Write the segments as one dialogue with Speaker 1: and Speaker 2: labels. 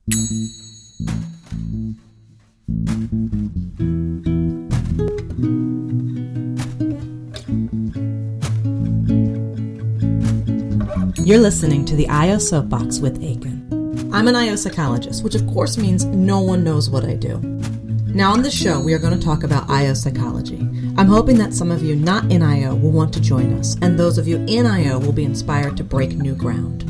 Speaker 1: You're listening to the IO Soapbox with Aiken. I'm an IO psychologist, which of course means no one knows what I do. Now on this show, we are going to talk about IO psychology. I'm hoping that some of you not in IO will want to join us, and those of you in IO will be inspired to break new ground.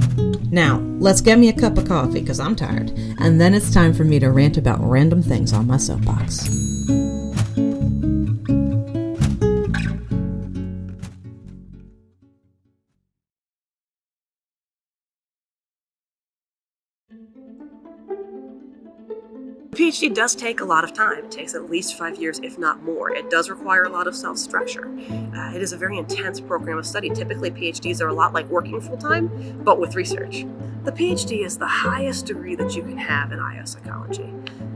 Speaker 1: Now, let's get me a cup of coffee, because I'm tired, and then it's time for me to rant about random things on my soapbox.
Speaker 2: PhD does take a lot of time. It takes at least 5 years, if not more. It does require a lot of self-structure. It is a very intense program of study. Typically, PhDs are a lot like working full-time, but with research. The PhD is the highest degree that you can have in IO psychology.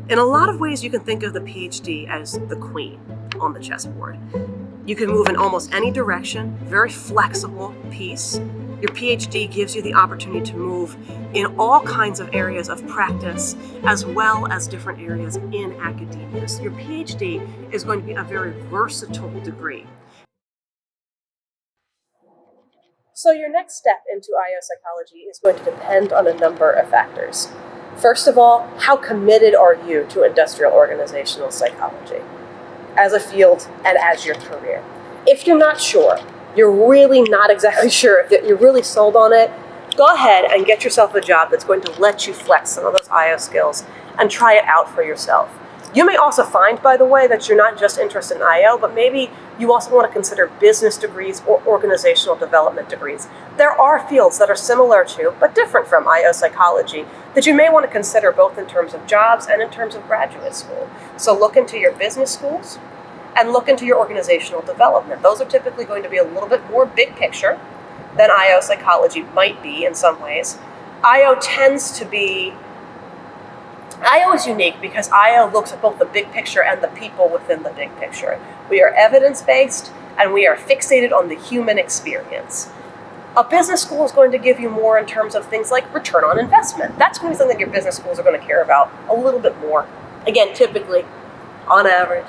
Speaker 2: In a lot of ways, you can think of the PhD as the queen on the chessboard. You can move in almost any direction, very flexible piece. Your PhD gives you the opportunity to move in all kinds of areas of practice, as well as different areas in academia. So your PhD is going to be a very versatile degree. So your next step into IO psychology is going to depend on a number of factors. First of all, how committed are you to industrial organizational psychology as a field and as your career? If you're not sure, you're really not exactly sure if you're really sold on it, go ahead and get yourself a job that's going to let you flex some of those IO skills and try it out for yourself. You may also find, by the way, that you're not just interested in IO, but maybe you also want to consider business degrees or organizational development degrees. There are fields that are similar to, but different from IO psychology that you may want to consider both in terms of jobs and in terms of graduate school. So look into your business schools and look into your organizational development. Those are typically going to be a little bit more big picture than IO psychology might be in some ways. IO is unique because IO looks at both the big picture and the people within the big picture. We are evidence-based and we are fixated on the human experience. A business school is going to give you more in terms of things like return on investment. That's going to be something that your business schools are going to care about a little bit more. Again, typically, on average.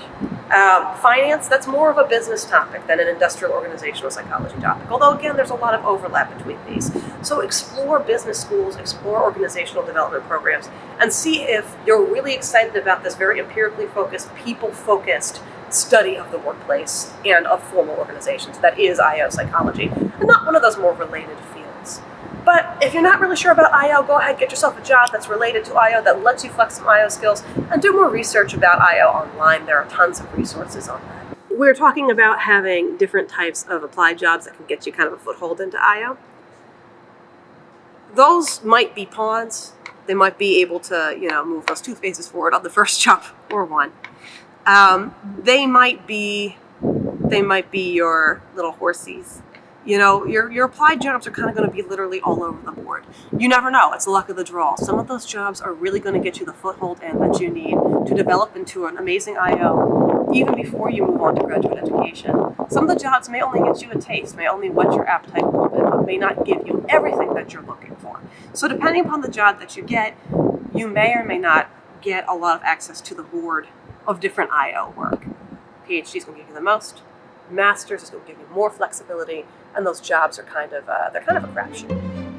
Speaker 2: Finance, that's more of a business topic than an industrial organizational psychology topic. Although, again, there's a lot of overlap between these. So explore business schools, explore organizational development programs, and see if you're really excited about this very empirically focused, people-focused study of the workplace and of formal organizations. That is IO psychology, and not one of those more related fields. But if you're not really sure about IO, go ahead, get yourself a job that's related to IO, that lets you flex some IO skills, and do more research about IO online. There are tons of resources on that. We're talking about having different types of applied jobs that can get you kind of a foothold into IO. Those might be pawns. They might be able to, move those toothpastes forward on the first jump or one. They might be your little horsies. Your applied jobs are kind of going to be literally all over the board. You never know. It's the luck of the draw. Some of those jobs are really going to get you the foothold in that you need to develop into an amazing IO even before you move on to graduate education. Some of the jobs may only get you a taste, may only whet your appetite a little bit, but may not give you everything that you're looking for. So depending upon the job that you get, you may or may not get a lot of access to the board of different IO work. PhD is going to give you the most. Master's is going to give you more flexibility, and those jobs are kind of a crapshoot.